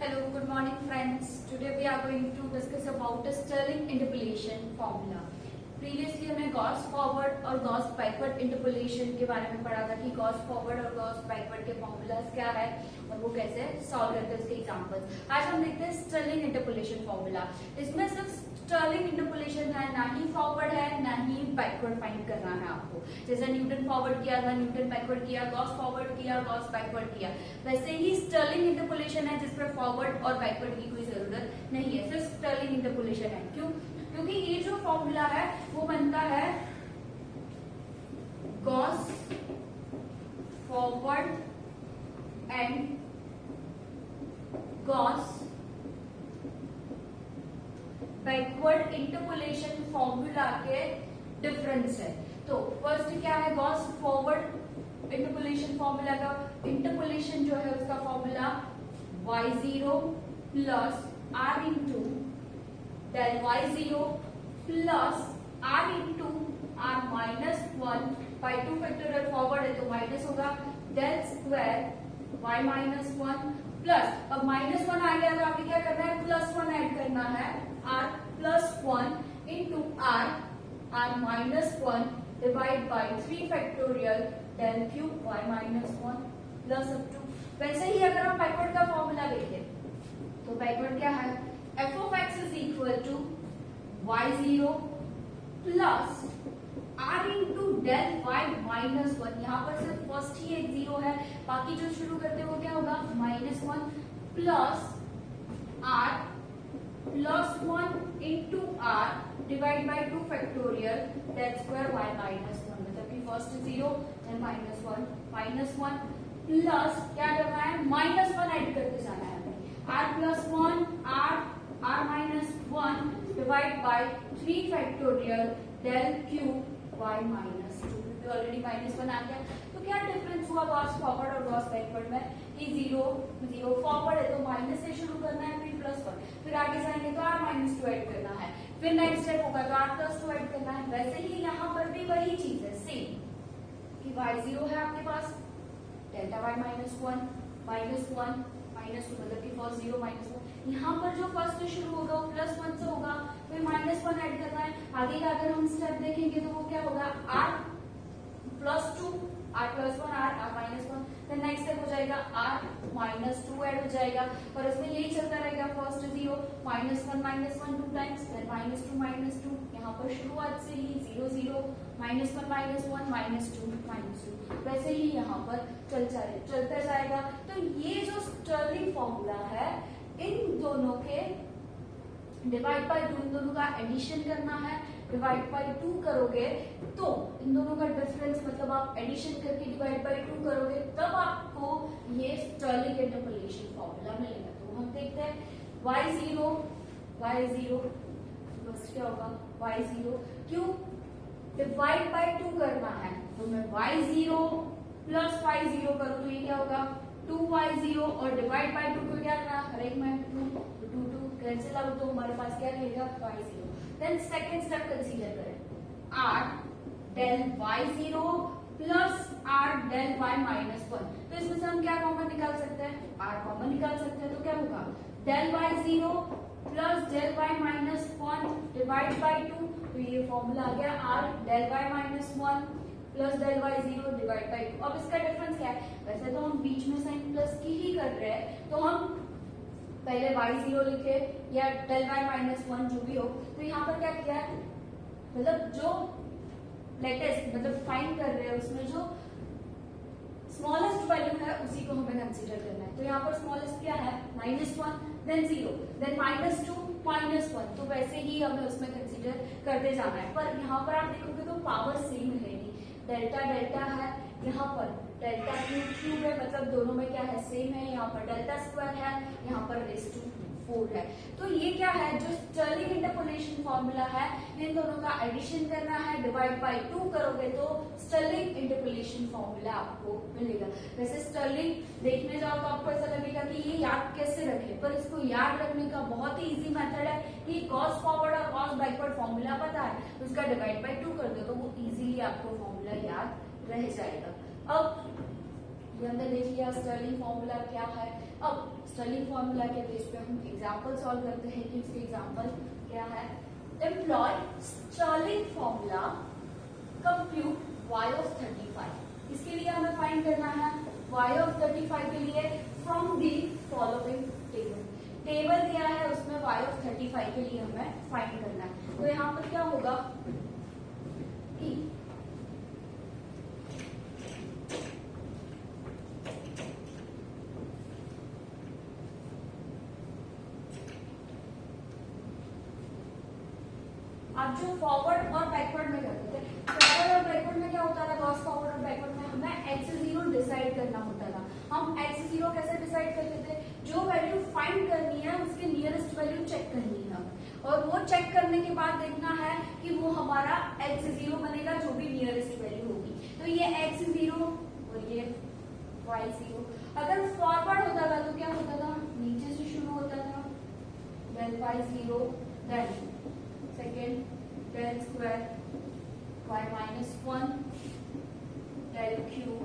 Hello, good morning friends. Today we are going to discuss about the Stirling interpolation formula. Previously हमने Gauss forward और Gauss backward interpolation के बारे में पढ़ा था कि गॉस फॉरवर्ड और गॉस बैकवर्ड के फॉर्मूलाज क्या है और वो कैसे सॉल्व करते हैं उसके एग्जांपल्स। आज हम देखते हैं स्टर्लिंग इंटरपोलेशन फॉर्मूला। इसमें सिर्फ स्टर्लिंग इंटरपोलेशन है, ना ही फॉरवर्ड है ना ही बैकवर्ड फाइंड करना है आपको। जैसे न्यूटन फॉरवर्ड किया था, न्यूटन बैकवर्ड किया, गॉस फॉरवर्ड किया, गॉस बैकवर्ड किया, वैसे ही स्टर्लिंग इंटरपोलेशन है जिसमें फॉरवर्ड और बैकवर्ड की कोई जरूरत नहीं है, सिर्फ स्टर्लिंग इंटरपोलेशन है। क्यों? क्योंकि ये जो फॉर्मूला है वो बनता है Gauss forward and Gauss backward interpolation formula के डिफरेंस है। तो फर्स्ट क्या है, गॉस फॉरवर्ड इंटरपोलेशन फॉर्मूला का इंटरपोलेशन जो है उसका formula y0 plus r into del y0 plus r into r minus 1 by 2 factorial forward है तो माइनस होगा del square y minus 1 plus, अब माइनस 1 आ गया तो आपको क्या करना है, प्लस 1 ऐड करना है, r plus 1 into r minus 1 divide by 3 factorial del cube y minus 1 plus up to. वैसे ही अगर हम बैकवर्ड का फॉर्मूला देखें तो बैकवर्ड क्या है, f of x is equal to y0 plus r into del y minus 1। यहाँ पर सिर्फ फर्स्ट ही एक जीरो है, बाकी जो शुरू करते हैं वो क्या होगा, minus 1 plus r plus 1 into r divide by 2 factorial del square y minus 1। मतलब कि first zero then minus 1 plus क्या करना है, माइनस 1 ऐड करते जाना है r plus 1 r minus 1 divide by 3 factorial del cube y minus 2। क्योंकि already minus 1 आ गया तो क्या डिफरेंस हुआ गॉस फॉरवर्ड और गॉस बैकवर्ड में कि जीरो फॉरवर्ड है तो माइनस से शुरू करना है, फिर प्लस 1, फिर आगे जाएंगे तो r माइनस 2 ऐड करना है, फिर नेक्स्ट स्टेप होगा तो r प्लस 2 ऐड करना है। वैसे ही यहाँ पर भी वही चीज है सेम कि y0 है आपके पास डेल्टा y माइनस 1 माइनस 2 मतलब कि फर्स्ट जीरो माइनस 1, यहाँ पर जो फर्स्ट शुरू होगा वो प्लस 1 से होगा, फिर माइनस 1 ऐड करना है। आगे का अगर हम स्टेप देखेंगे तो वो क्या होगा, r plus 2 r plus 1 r minus 1, फिर नेक्स्ट स्टेप हो जाएगा r माइनस 2 ऐड हो जाएगा और इसमें यही चलता रहेगा, first zero minus 1 2 times then minus 2 यहाँ पर शुरुआत से ही 0 0 माइनस 1 माइनस 2 वैसे ही यहाँ पर चलता जाएगा। तो ये जो स्टर्लिंग फॉर्मूला है इन दोनों के डिवाइड बाय 2, इन दोनों का एडिशन करना है, डिवाइड बाय 2 करोगे तो इन दोनों का डिफरेंस मतलब आप एडिशन करके डिवाइड बाय 2 करोगे तब आपको ये स्टर्लिंग इंटरपोलेशन फॉर्मूला मिलेगा। तो हम देखते हैं y0 बस क्या होगा, y0 क्यों डिवाइड बाय 2 करना है तो मैं y0 प्लस y0 करूँ तो ये क्या होगा 2y0 और डिवाइड बाय 2 को क्या करना, हर एक में 2 कैंसिल आउट तो हमारे पास क्या रहेगा y0। Then second step consider करें, r del y0 plus r del y minus 1। तो इसमें से हम क्या कॉमन निकाल सकते हैं, r कॉमन निकाल सकते हैं तो क्या होगा del y0 plus del y minus 1 divide by 2। तो ये फॉर्मूला आ गया r del y minus 1 plus del y0 divide by 2। अब इसका डिफरेंस क्या है, वैसे तो हम बीच में साइन प्लस की ही कर रहे हैं तो हम पहले y0 लिखे या डेल y माइनस 1 जो भी हो, तो यहाँ पर क्या किया है, मतलब जो लेटेस्ट मतलब फाइंड कर रहे हैं उसमें जो स्मॉलेस्ट वैल्यू है उसी को हमें कंसीडर करना है। तो यहाँ पर स्मॉलेस्ट क्या है, -1 देन 0 देन -2 -1, तो वैसे ही हमें उसमें कंसीडर करते जाना है। पर यहाँ पर आप देखोगे तो पावर सेम रहेगी, डेल्टा डेल्टा है, यहाँ पर डेल्टा क्यूब है, मतलब दोनों में क्या है सेम है, यहाँ पर डेल्टा स्क्वायर है, यहाँ पर रेस टू 4 है। तो ये क्या है, जो स्टर्लिंग इंटरपोलेशन फॉर्मूला है इन दोनों का एडिशन करना है, डिवाइड बाय 2 करोगे तो स्टर्लिंग इंटरपोलेशन फॉर्मूला आपको मिलेगा। वैसे स्टर्लिंग देखने जाओ तो आपको ऐसा लगेगा कि ये याद कैसे रखें, पर इसको याद रखने का बहुत ही इजी मेथड है कि गॉस फॉरवर्ड और गॉस बैकवर्ड फॉर्मूला पता है, उसका डिवाइड बाय 2 कर दो तो वो इजीली आपको फॉर्मूला याद रह जाएगा। अब ये हमने देख लिया स्टर्लिंग फॉर्मूला क्या है। अब स्टर्लिंग फॉर्मूला के बेस पे हम एग्जांपल सॉल्व करते हैं कि इसके एग्जांपल क्या है। Employ Stirling formula, compute y of 35। इसके लिए हमें फाइंड करना है y ऑफ 35 के लिए from the following table. Table दिया है उसमें y ऑफ 35 के लिए हमें फाइंड करना है। तो यहाँ पर क्या होगा कि आप जो फॉरवर्ड और बैकवर्ड में करते थे, फॉरवर्ड और बैकवर्ड में क्या होता था, गॉस फॉरवर्ड और बैकवर्ड में हमें x0 डिसाइड करना होता था। हम x0 कैसे डिसाइड करते थे, जो वैल्यू फाइंड करनी है उसके नियरेस्ट वैल्यू चेक करनी है, और वो चेक करने के बाद देखना है कि वो हमारा x0 बनेगा जो भी नियरेस्ट वैल्यू होगी। तो ये x0 और ये y0। अगर फॉरवर्ड होता था तो क्या होता था, नीचे से शुरू होता था, del y0 then second del square y minus 1 del cube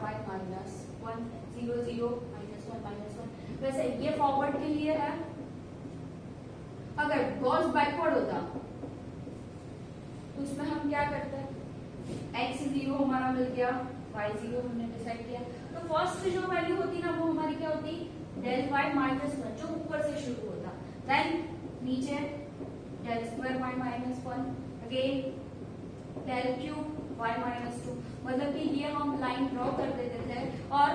y minus 1 0 0 -1 -1। वैसे ये फॉरवर्ड के लिए है। अगर गॉस बैकवर्ड होता तो उसमें हम क्या करते हैं, x0 हमारा मिल गया, y0 हमने डिसाइड किया, तो फर्स्ट जो वैल्यू होती ना वो हमारी क्या होती, del y माइनस 1 जो ऊपर से शुरू होता, देन नीचे del square y minus 1, again del cube y minus 2। मतलब कि ये हम लाइन ड्रॉ कर देते थे, और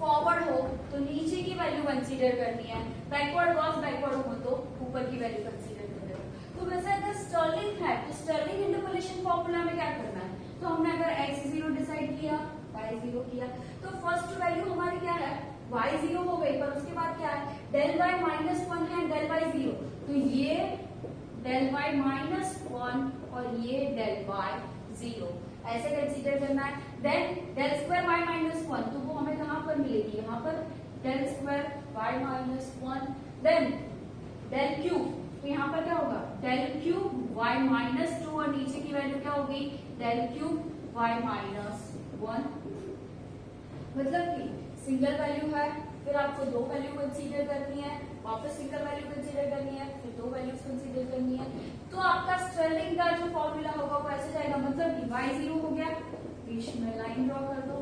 फॉरवर्ड हो तो नीचे की वैल्यू कंसीडर करनी है, बैकवर्ड गॉस बैकवर्ड हो तो ऊपर की वैल्यू कंसीडर कर रहे हो। तो वैसे अगर स्टर्लिंग है तो स्टर्लिंग इंटरपोलेशन फॉर्मूला में क्या करना है, तो हमने अगर x0 डिसाइड किया, y0 किया, तो फर्स्ट वैल्यू हमारी क्या है, y0 हो गई, पर उसके बाद क्या है, del y माइनस 1 है, del y0, तो ये del y माइनस 1 और ये del y0 ऐसे कंसीडर करना है। Then del square y minus 1, तो वो हमें कहां पर मिलेगी, यहाँ पर del square y minus 1, then del cube, तो यहाँ पर क्या होगा, del क्यूब y माइनस 2, और नीचे की वैल्यू क्या होगी, del क्यूब y माइनस 1। मतलब कि सिंगल वैल्यू है, फिर आपको दो वैल्यू कंसीडर करनी है, वापस सिंगल वैल्यू कंसीडर करनी है, फिर दो वैल्यूज कंसीडर करनी है। तो आपका स्टर्लिंग का जो फॉर्मूला होगा वो ऐसे जाएगा, मतलब कि y0 हो गया, बीच में लाइन ड्रॉ कर दो,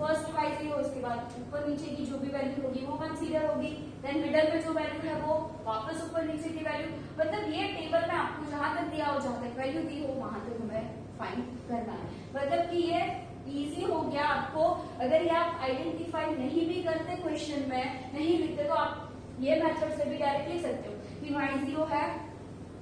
फर्स्ट y0, उसके बाद ऊपर नीचे की जो भी वैल्यू होगी वो कंसीडर होगी, देन मिडल में जो वैल्यू है वो वापस ऊपर नीचे की वैल्यू। मतलब ये टेबल में आपको जहां तक दिया हो, जहां तक वैल्यू दी हो वहां तक हमें फाइंड करना है। मतलब कि ये इजी हो गया आपको। अगर ये आप आइडेंटिफाई नहीं भी करते क्वेश्चन में, नहीं लिखते, तो आप ये मेथड से भी डायरेक्ट लिख सकते हो कि y0 है,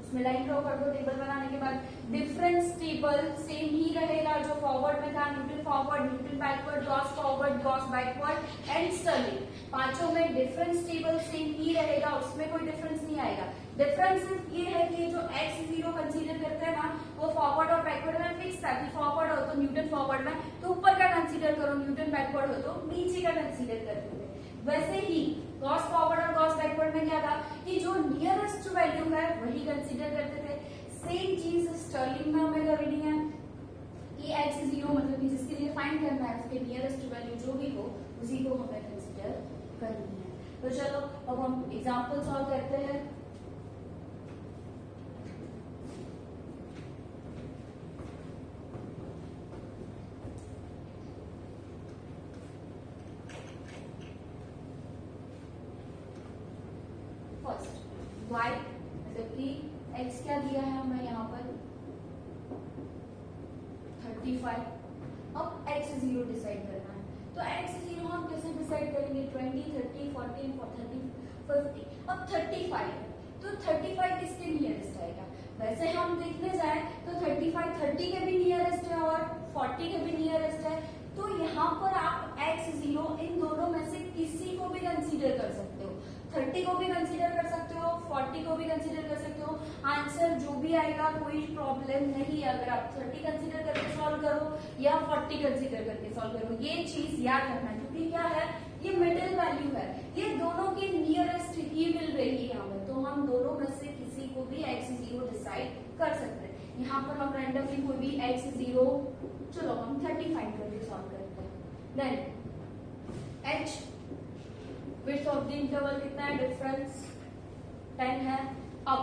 उसमें लाइन ड्रॉ कर दो, टेबल बनाने के बाद डिफरेंस टेबल सेम ही रहेगा जो फॉरवर्ड में था, Newton forward, Newton backward, Gauss forward, Gauss backward and Stirling, पांचों में डिफरेंस टेबल सेम ही रहेगा, उसमें कोई डिफरेंस नहीं आएगा। डिफरेंस सिर्फ ये है कि जो x0 कंसीडर करते हैं ना, वो फॉरवर्ड और बैकवर्ड में फिक्स था कि फॉरवर्ड हो तो न्यूटन फॉरवर्ड में तो ऊपर का कंसीडर करो, न्यूटन बैकवर्ड हो तो नीचे का कंसीडर करते थे। वैसे ही गॉस फॉरवर्ड और गॉस बैकवर्ड में क्या था कि जो नियरेस्ट वैल्यू है वही कंसीडर करते थे। सेम चीज स्टर्लिंग में हमें करनी है कि x0 मतलब कि जिसके लिए फाइंड करना है उसके नियरेस्ट वैल्यू जो भी हो उसी को हमें कंसीडर करनी है। तो चलो अब हम एग्जांपल सॉल्व करते हैं। y मतलब कि x क्या दिया है हमें यहाँ पर 35। अब x0 डिसाइड करना है, तो x0 हम कैसे डिसाइड करेंगे, 20, 30, 40, 30, 50। अब 35 तो 35 किसके नियरेस्ट आएगा, वैसे हम देखने जाए तो 35 30 के भी नियरेस्ट है और 40 के भी नियरेस्ट है। तो यहाँ पर आप x0 इन दोनों में से किसी को भी कंसीडर कर सकते हो, 30 को भी कंसीडर कर सकते हो, 40 को भी कंसीडर कर सकते हो। आंसर जो भी आएगा कोई प्रॉब्लम नहीं है, अगर आप 30 कंसीडर करके सॉल्व करो या 40 कंसीडर करके सॉल्व करो, ये चीज याद रखना है, क्योंकि क्या है ये मिडिल वैल्यू है, ये दोनों के नियरेस्ट ही मिल रही है यहाँ पर, तो हम दोनों में से किसी को भी x0 डिसाइड कर सकते हैं। यहाँ पर हम रैंडमली कोई भी x0, चलो हम 30 फाइंड करके solve then h width of the interval कितना है, डिफरेंस 10 है। अब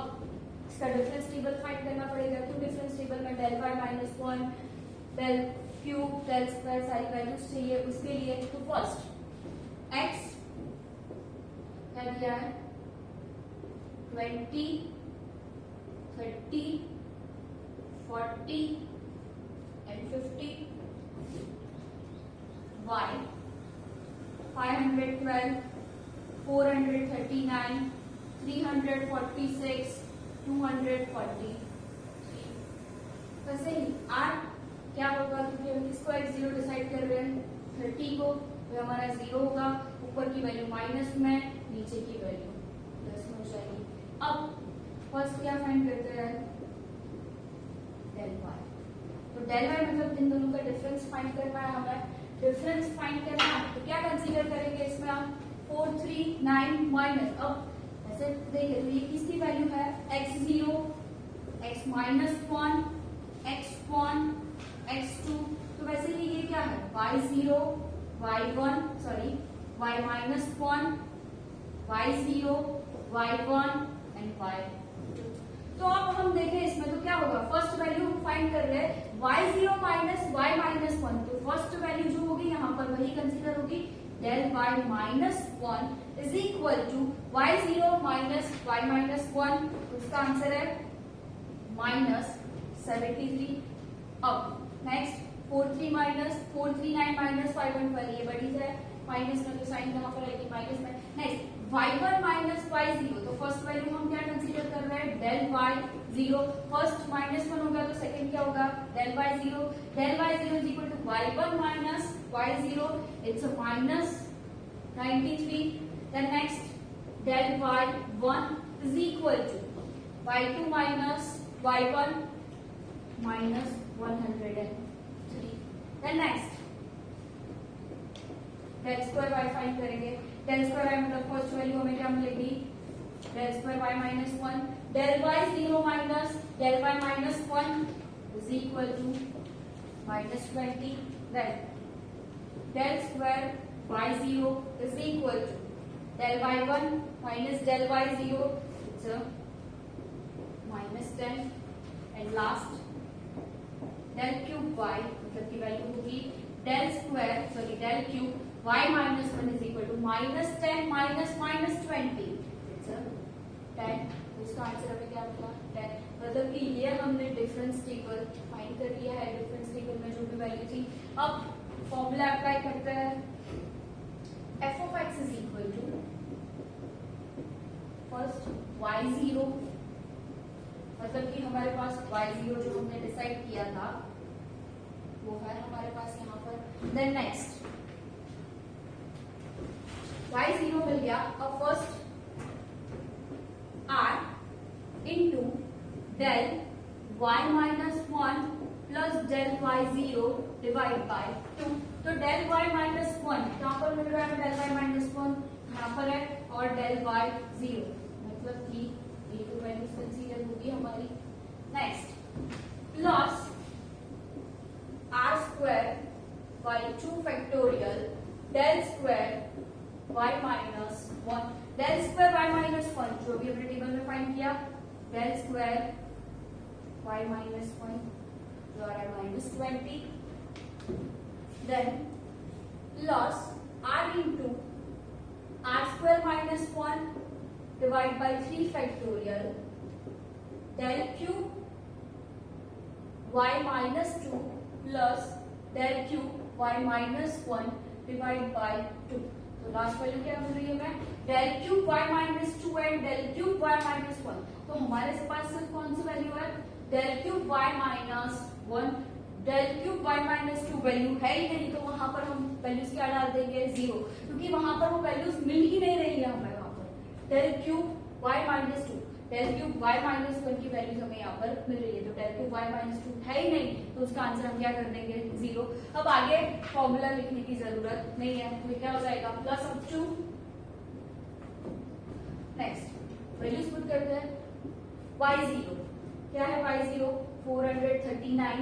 इसका डिफरेंस टेबल फाइंड करना पड़ेगा। क्यों डिफरेंस टेबल में del y minus 1 del cube del square सारी वैल्यूज चाहिए उसके लिए। तो फर्स्ट x क्या दिया है 20 30 40 and 50, y 512 439 346 240। वैसे ही r क्या होगा, क्योंकि हम इसको x0 डिसाइड कर रहे हैं 30 को, तो हमारा 0 होगा, ऊपर की वैल्यू माइनस में, नीचे की वैल्यू प्लस में हो जाएगी। अब फर्स्ट क्या फाइंड करते हैं, del y। तो del y मतलब इन दोनों का डिफरेंस फाइंड करना है हमें। डिफरेंस फाइंड करना है तो क्या कंसीडर करेंगे इसमें हम 439 माइनस, अब ऐसे देखिए तो ये किसकी वैल्यू है, x0 x minus 1 x1 x2, तो वैसे ही ये क्या है y0 y1 sorry y minus 1 y0 y1 and y2। तो अब हम देखें इसमें तो क्या होगा, फर्स्ट वैल्यू हम फाइंड कर रहे हैं y0 माइनस y माइनस 1, तो फर्स्ट वैल्यू जो होगी यहाँ पर वही कंसीडर होगी del y minus 1 is equal to y0 minus y minus 1, उसका आंसर है माइनस 73। अब नेक्स्ट 439 माइनस 512, ये बड़ी है माइनस में, तो साइन कहाँ पर आएगी माइनस में। नेक्स्ट y1 माइनस y0, तो फर्स्ट वैल्यू हम क्या कंसीडर कर रहे हैं del y0, फर्स्ट माइनस 1 होगा तो सेकंड क्या होगा del y0 is equal to y1 minus y0, it's a minus 93। Then next del y1 is equal to y2 minus y1 minus 103। Then next del square y find करेंगे। del square y मतलब first value हमें क्या मिलेगी del square y minus 1, del y0 minus del y minus 1 is equal to minus 20। Then del square y0 is equal to del y1 minus del y0, it's minus 10। And last del cube y मतलब की value होगी del cube y minus 1 is equal to minus 10 minus minus 20, it's 10। इसका answer हमें क्या मिला 10। मतलब कि ये हमने डिफरेंस टेबल फाइंड कर लिया है, डिफरेंस टेबल में जो भी वैल्यू थी। अब फॉर्मूला अप्लाई करते हैं, f of x is equal to first y0, मतलब कि हमारे पास y0 जो हमने डिसाइड किया था वो है हमारे पास यहाँ पर। देन नेक्स्ट y0 मिल गया, अब first r into del y minus 1 plus del y0 divide by 2, तो del y माइनस 1 कहाँ पर मिल रहा है, del y माइनस 1 यहाँ पर है, और del y0 मतलब कि ये तो वैल्यू कंसीडर होगी हमारी। Next plus r square by 2 factorial del square y minus 1, del square y minus 1 जो भी हमने टेबल में फाइंड किया del स्क्वायर y माइनस 1 द्वारा minus 20। Then plus r into r square minus 1 divide by 3 factorial del cube y minus 2 plus del cube y minus 1 divide by 2। तो last value क्या मिल रही है हमें del cube y minus 2 and del cube y minus 1। तो हमारे पास सिर्फ कौन सी value है del cube y minus 1, del cube y minus 2 value है ही नहीं, तो वहां पर हम वैल्यूज क्या डाल देंगे 0, क्योंकि वहां पर वो वैल्यूज मिल ही नहीं रही है हमें। वहां पर del cube y minus 2 del cube y minus 1 की वैल्यूज हमें यहाँ पर मिल रही है, तो del क्यूब y माइनस 2 है ही नहीं, तो उसका आंसर हम क्या कर देंगे 0। अब आगे फॉर्मूला लिखने की जरूरत नहीं है, तो क्या हो जाएगा plus up to. Next values put करते हैं, y0 क्या है, y0 439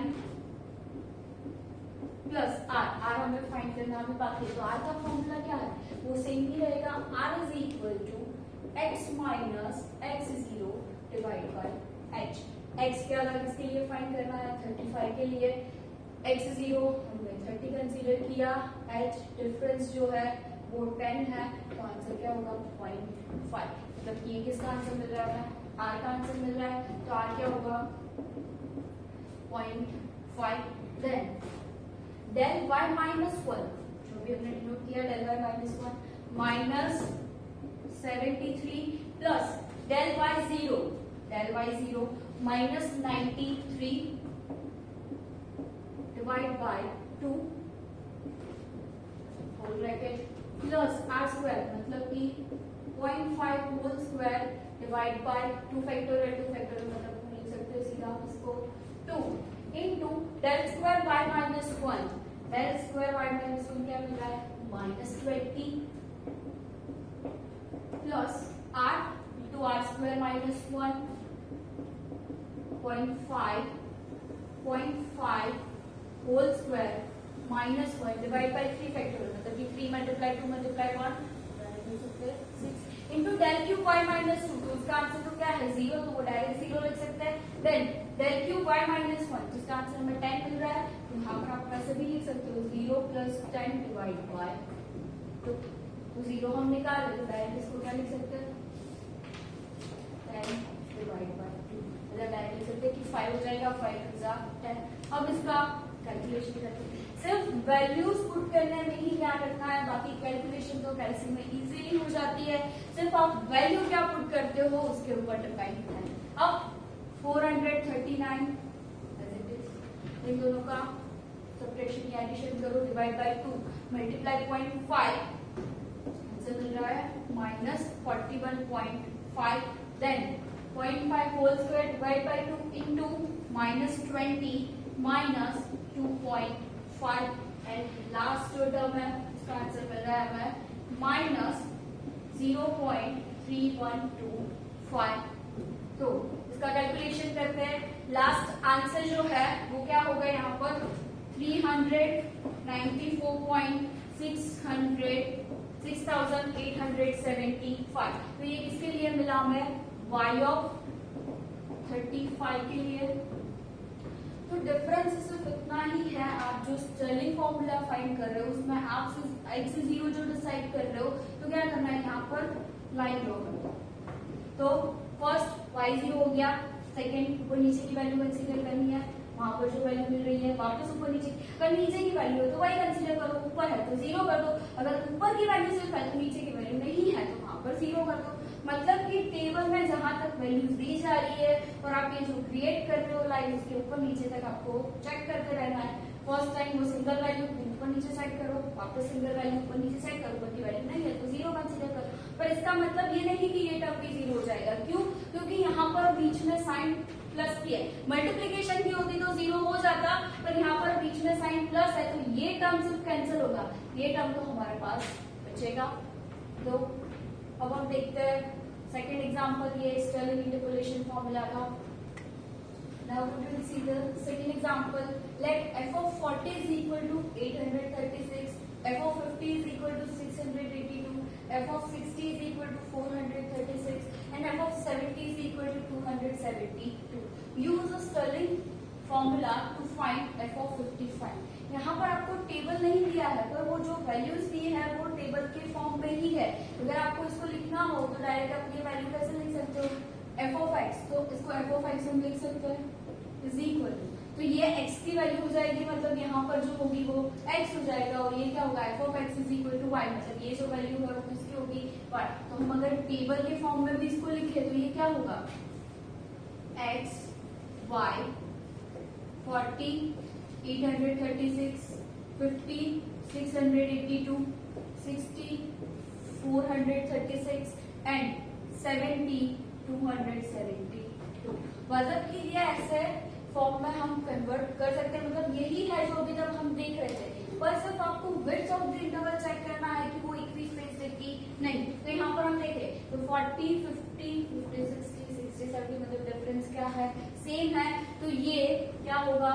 प्लस आर हमें फाइंड करना है बाकी, तो आर का फॉर्मूला क्या है, वो सेम ही रहेगा, r is equal to x minus x zero divide by h. X क्या होगा, किसके लिए फाइंड करना है, 35 के लिए, एक्स जीरो हमने 30 कंसीडर किया, एच डिफरेंस जो है वो 10 है, तो आंसर क्या होगा 0.5। मतलब ये किसका आंसर मिल रहा है, आर का आंसर मिल रहा है, तो आर क्या होगा 0.5। देन डेल वाई माइनस 1, जो भी हमने डिनोट किया del y minus 1 minus 73 plus del y zero minus 93 divide by 2 whole bracket plus r square, मतलब कि 0.5 whole square divide by 2 factorial मतलब लिख सकते हो सीधा इसको 2 into del square y minus 1, del square y minus 1 क्या मिल रहा है minus 20 plus r into r square minus 1 0.5 whole square minus 1 divide by 3 factorial, मतलब कि 3 multiply 2 multiply 1 6 into del cube y minus 2, तो उसका आंसर तो क्या है 0, तो वो डायरेक्ट 0 लिख सकते हैं। Then del cube y minus 1, जिसका आंसर हमें 10 मिल रहा है, तो यहाँ पर आप कैसे भी लिख सकते हो 0 प्लस 10 डिवाइड बाय 2, तो 0 हम निकाल रहे, तो डायरेक्ट इसको क्या लिख सकते हैं 10 डिवाइड बाय 2, मतलब डायरेक्ट लिख सकते हैं कि 5 हो जाएगा, 5 जा 10। अब इसका कैलकुलेशन करते हैं, सिर्फ वैल्यूज पुट करने में ही ध्यान रखना है, बाकी कैलकुलेशन तो कैलसी में इजीली हो जाती है, सिर्फ आप वैल्यू क्या पुट करते हो उसके ऊपर डिपेंड है। अब 439 इन दोनों का सब्ट्रैक्शन या एडिशन करो, डिवाइड बाय 2 मल्टीप्लाई 0.5, आंसर मिल रहा है minus 41.5। Then 0.5 whole square divide by 2 into minus 20 minus 2.5 and last जो टर्म है उसका आंसर मिल रहा है हमें माइनस 0.3125। तो इसका कैलकुलेशन करते हैं, लास्ट आंसर जो है वो क्या होगा यहाँ पर 394,675। तो ये किसके लिए मिला हमें, y ऑफ 35 के लिए। तो डिफरेंस सिर्फ इतना ही है, आप जो स्टर्लिंग फॉर्मूला फाइंड कर रहे हो उसमें आप x जीरो जो डिसाइड कर रहे हो, तो क्या करना है यहाँ पर लाइन ड्रॉ करना। तो फर्स्ट y0 हो गया, सेकंड ऊपर नीचे की वैल्यू कंसीडर करनी है, वहां पर जो वैल्यू मिल रही है वापस ऊपर नीचे, अगर नीचे की वैल्यू है तो y कंसीडर करो, ऊपर है तो 0 कर दो, अगर ऊपर की वैल्यू सिर्फ है तो नीचे की वैल्यू नहीं है तो वहां पर 0 कर दो। मतलब कि टेबल में जहां तक वैल्यूज दी जा रही है और आप ये जो क्रिएट कर रहे हो लाइन, उसके ऊपर नीचे तक आपको चेक करते रहना है। फर्स्ट टाइम वो सिंगल वैल्यू ऊपर नीचे सेट करो, वापस सिंगल वैल्यू ऊपर नीचे सेट करो, ऊपर की वैल्यू नहीं है तो 0 कंसीडर करो। पर इसका मतलब ये नहीं कि ये टर्म भी 0 हो जाएगा, क्यों, क्योंकि यहाँ पर बीच में साइन प्लस की है, मल्टीप्लीकेशन की होती तो 0 हो जाता, पर यहाँ पर बीच में साइन प्लस है तो ये टर्म सिर्फ कैंसिल होगा, ये टर्म तो हमारे पास बचेगा। तो अब हम देखते हैं सेकेंड एग्जाम्पल, ये स्टर्लिंग इंटरपोलेशन फॉर्मूला का। Now we will see the second example. Let f of 40 is equal to 836, f of 50 is equal to 682, f of 60 is equal to 436, and f of 70 is equal to 272. Use the Stirling formula to find f of 55. यहाँ पर आपको table नहीं दिया है, पर वो जो values दी है वो टेबल के फॉर्म में ही है। अगर आपको इसको लिखना हो तो डायरेक्ट आप ये वैल्यू कैसे लिख सकते हो, f of x, तो इसको f of x हम लिख सकते हैं इज इक्वल, तो ये x की वैल्यू हो जाएगी, मतलब यहाँ पर जो होगी वो x हो जाएगा, और ये क्या होगा f of x is equal to y, मतलब ये जो वैल्यू है वो किसकी होगी y। तो हम अगर टेबल के फॉर्म में भी इसको लिखे तो ये क्या होगा x y 40 836 50 682 60 436 एंड 70 272। मतलब कि ये ऐसे फॉर्म में हम कन्वर्ट कर सकते हैं, मतलब यही है जो अभी तक हम देख रहे थे, पर सिर्फ आपको width of the interval check करना है कि वो इक्वी स्पेस है कि नहीं। तो यहाँ पर हम देखें तो 40 50 50 60 60 70 मतलब डिफरेंस क्या है, सेम है, तो ये क्या होगा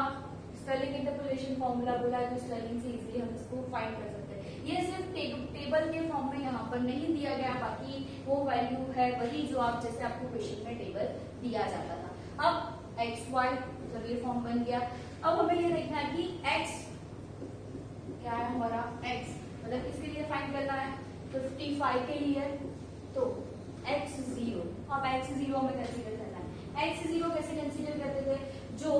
स्वेलिंग इंटरपोलेशन फॉर्मूला बोला है, तो स्वेलिंग से इजीली हम इसको फाइंड कर सकते हैं। ये सिर्फ टेबल के फॉर्म में यहाँ पर नहीं दिया गया, बाकी वो वैल्यू है वही जो आप जैसे आपको क्वेश्चन में टेबल दिया जाता था। अब एक्स वाई जब ये फॉर्म बन गया, अब हमें ये देखना है कि एक्स क्या है हमारा, एक्स मतलब किसके लिए फाइंड करना है, 55 के लिए। तो x0, अब x0 हमें कंसीडर करना है। x0 कैसे कंसीडर करते थे, जो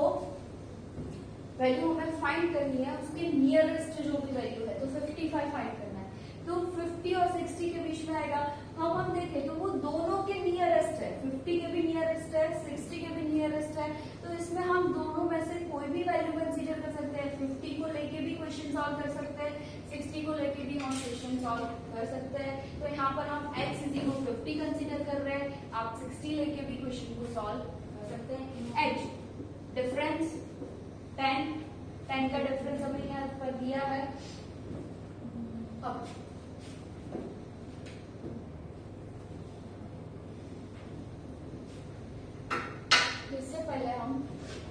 वैल्यू हमें फाइंड करनी है उसके नियरेस्ट जो भी वैल्यू है, तो 55 फाइंड करना है। तो 50 और 60 के बीच में आएगा। हम देखें तो वो दोनों के नियरेस्ट है, 50 के भी नियरेस्ट है, 60 के भी नियरेस्ट है। तो इसमें हम दोनों में से कोई भी वैल्यू कंसीडर कर सकते हैं। 50 को लेके भी क्वेश्चन सॉल्व कर सकते हैं, 60 को लेके भी हम क्वेश्चन सॉल्व कर सकते हैं। तो यहाँ पर हम x इज 50 कंसीडर कर रहे हैं, आप 60 लेके भी क्वेश्चन को सॉल्व कर सकते हैं। h डिफरेंस 10 का डिफरेंस हमें यहाँ पर दिया है। अब इससे पहले हम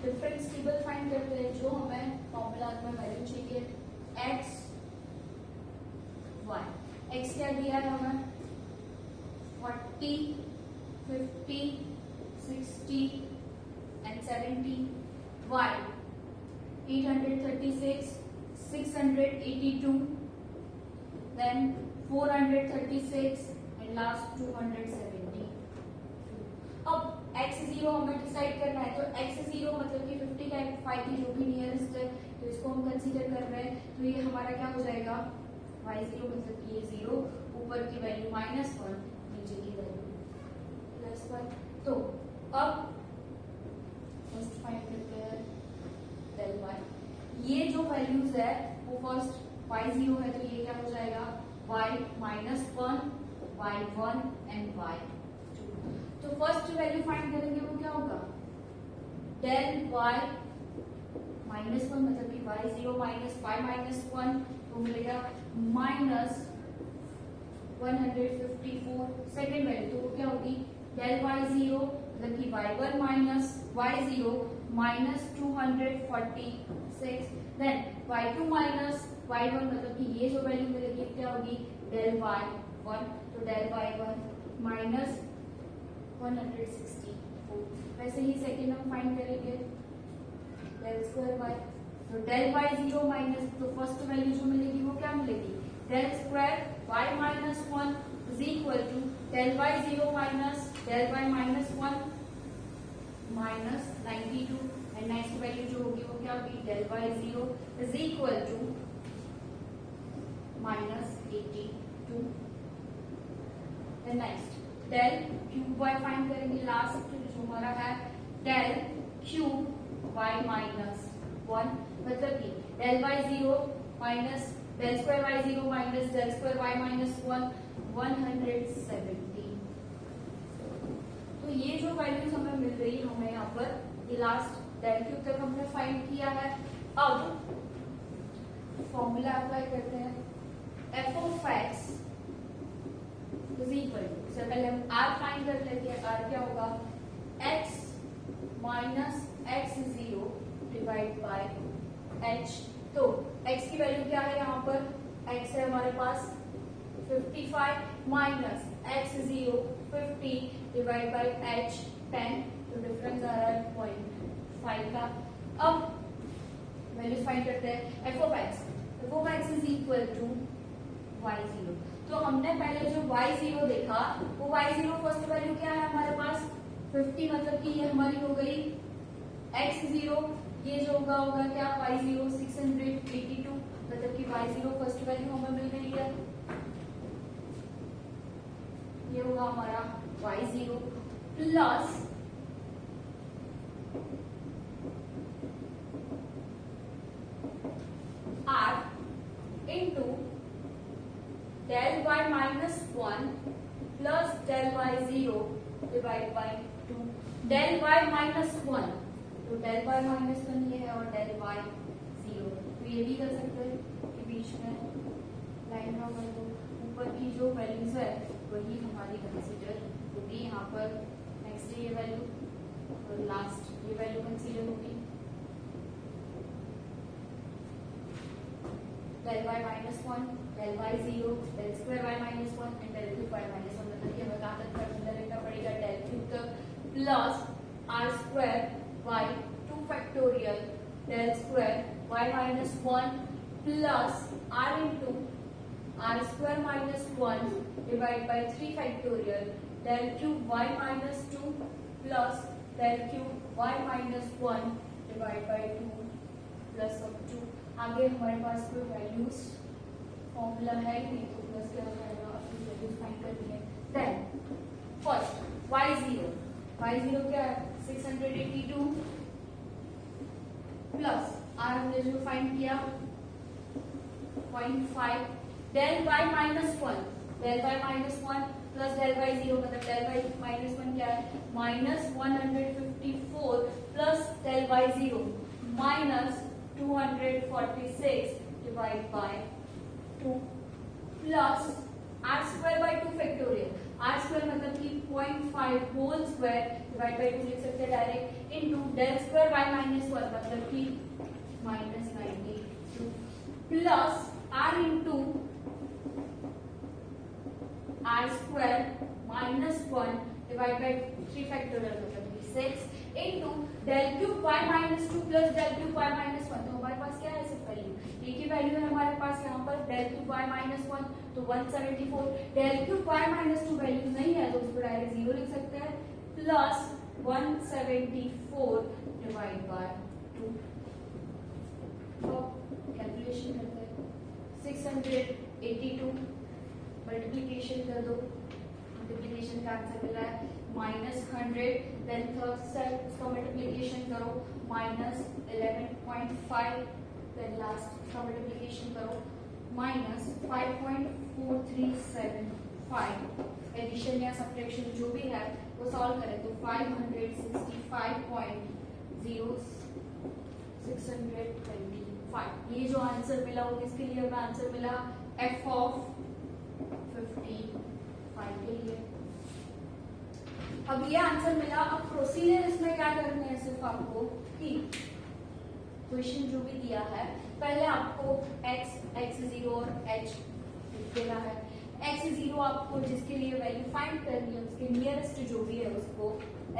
डिफरेंस टेबल फाइंड करते हैं, जो हमें फॉर्मूला में वैल्यू चाहिए x y। x क्या दिया है हमें, 40, 50, 60 and 70। y 836, 682, then 436 and last 270। अब x0 हमें डिसाइड करना है, तो x0 मतलब कि 55 की जो भी नियरेस्ट है, तो इसको हम कंसीडर कर रहे हैं। तो ये हमारा क्या हो जाएगा, y0 मतलब कि ये 0, ऊपर की वैल्यू -1, नीचे की वैल्यू +1। तो अब फर्स्ट फाइंड करते हैं del y। ये जो वैल्यूज है वो फर्स्ट y0 है, तो ये क्या हो जाएगा, y -1, y1 एंड y2। तो फर्स्ट वैल्यू फाइंड करेंगे वो क्या होगा, del y -1 मतलब कि y0 माइनस y -1 तो मिलेगा -154। सेकेंड वैल्यू तो वो क्या होगी, del y0 मतलब कि y1 minus y0 -246, then y2 minus y1 मतलब कि ये जो वैल्यू मिलेगी क्या होगी, del y1, तो del y1 माइनस 164। वैसे ही सेकेंड हम फाइंड करेंगे del स्क्वायर y, तो del y0 माइनस, तो फर्स्ट वैल्यू जो मिलेगी वो क्या मिलेगी, del square y -1 is equal to del y0 minus del y -1 -92, and next value जो होगी वो क्या होगी, del y0 is equal to -82। Next del cube y find करेंगे, लास्ट जो हमारा है del क्यूब y -1 मतलब कि del y0 minus del square y0 minus del square y -1 170। तो ये जो वैल्यूज हमें मिल रही है, हमें यहाँ पर ये लास्ट del क्यूब तक हमने फाइंड किया है। अब फॉर्मूला अप्लाई करते हैं, f of x is equal to, इससे पहले हम r फाइंड कर लेते हैं। r क्या होगा, x minus x0 divide by h। तो x की वैल्यू क्या है, यहाँ पर x है हमारे पास 55 minus x0 50 divide by h 10, तो डिफरेंस आ रहा है 0.5 का। अब वैल्यू फाइंड करते हैं f of x is equal to y0। तो हमने पहले जो y0 देखा, वो y0 फर्स्ट वैल्यू क्या है हमारे पास 50, मतलब कि ये हमारी हो गई x0, ये जो होगा क्या y0 682, मतलब कि y0 फर्स्ट वैल्यू हमें मिल गई है, ये होगा हमारा y0 plus r into del y -1 plus del y0 divide by 2, del y -1, तो del y -1 ये है और del y0, तो ये भी कर सकते हैं कि बीच में लाइन ड्रॉ कर दो। ऊपर की जो वैल्यूज है वही हमारी कंसीडर होगी यहाँ पर, नेक्स्ट ये वैल्यू और लास्ट ये वैल्यू कंसीडर होगी। del y minus 1, del y 0, del square y minus 1 and del cube y minus 1, मतलब कि हमें कहाँ तक फॉर्मूला लिखना पड़ेगा, del cube तक plus r square y 2 factorial del square y minus 1 plus r into r square minus 1 divided by 3 factorial del cube y minus 2 plus del cube y minus 1 divided by 2 plus of 2. आगे हमारे पास कोई values formula है ही नहीं, तो plus क्या हो जाएगा, अपनी वैल्यूज फाइंड करनी है. देन फर्स्ट y0 क्या है 682 प्लस r हमने जो फाइंड किया 0.5 del y minus 1 plus del y 0 मतलब del y minus 1 क्या है minus 154 plus del y 0 minus 246 divided by 2 plus r square by 2 factorial. r square मतलब कि 0.5 whole square divided by 2 लिख सकते हैं direct into del square y minus 1 मतलब कि minus 92 plus r into r square minus 1 divided by 3 factorial मतलब कि 6 into del cube y minus 2 plus del cube y minus 1. तो हमारे पास क्या है सिर्फ वैल्यू, एक ही वैल्यू है हमारे पास यहाँ पर del cube y minus 1 तो 174. del cube y minus 2 value नहीं है तो उसको डायरेक्ट 0 लिख सकते हैं प्लस 174 डिवाइड बाय 2. तो कैलकुलेशन करते हैं 682 मल्टीप्लीकेशन कर दो, मल्टीप्लीकेशन का आंसर मिला है -100. देन थर्ड सेट उसका मल्टीप्लीकेशन करो -11.5. देन लास्ट का मल्टीप्लीकेशन करो -5.4375. एडिशन या सब्ट्रैक्शन जो भी है वो सॉल्व करें तो 565.0625. ये जो आंसर मिला वो किसके लिए हमें आंसर मिला f of 55 के लिए. अब ये आंसर मिला. अब प्रोसीजर इसमें क्या करना है सिर्फ आपको कि क्वेश्चन जो भी दिया है पहले आपको x0 और h देना है. x0 आपको जिसके लिए वैल्यू फाइंड करनी है उसके नियरेस्ट जो भी है उसको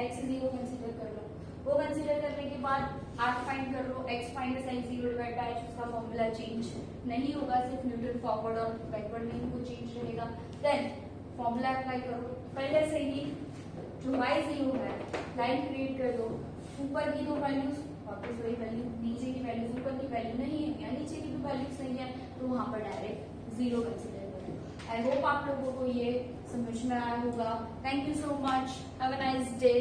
x0 कंसीडर कर लो. वो कंसीडर करने के बाद r फाइंड कर लो. x minus x0 divide by h उसका फॉर्मूला चेंज नहीं होगा, सिर्फ न्यूटन फॉरवर्ड और बैकवर्ड में इनको चेंज रहेगा. देन फॉर्मूला अप्लाई करो. पहले से ही जो y0 है लाइन क्रिएट कर दो. ऊपर की दो वैल्यूज वापस वही वैल्यू, नीचे की वैल्यूज ऊपर की वैल्यू नहीं है या नीचे की भी वैल्यूज नहीं है तो वहां पर डायरेक्ट 0 कंसीडर करें. आई होप आप लोगों को ये समझ में आया होगा. Thank you so much. Have a nice day.